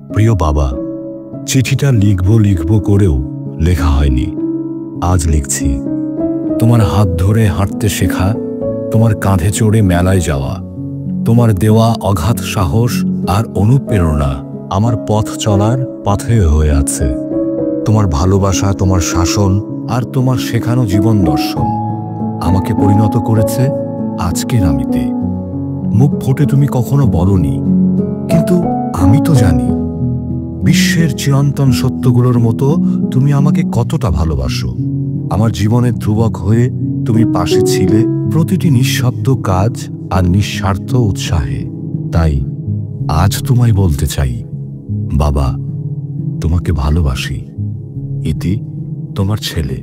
প্রিয় বাবা, চিঠিটা লিখব করেও লেখা হয়নি, আজ লিখছি। তোমার হাত ধরে হাঁটতে শেখা, তোমার কাঁধে চড়ে মেলায় যাওয়া, তোমার দেওয়া অগাধ সাহস আর অনুপ্রেরণা আমার পথ চলার পাথেয় হয়ে আছে। তোমার ভালোবাসা, তোমার শাসন আর তোমার শেখানো জীবন দর্শন আমাকে পরিণত করেছে আজকের আমিতে। মুখ ফুটে তুমি কখনো বলনি, কিন্তু আমি তো জানি বিশ্বের চিরন্তন সত্যগুলোর মতো তুমি আমাকে কতটা ভালোবাসো। আমার জীবনের ধ্রুবক হয়ে তুমি পাশে ছিলে প্রতিটি নিঃশব্দ কাজ আর নিঃস্বার্থ উৎসাহে। তাই আজ তোমায় বলতে চাই, বাবা, তোমাকে ভালোবাসি। ইতি, তোমার ছেলে।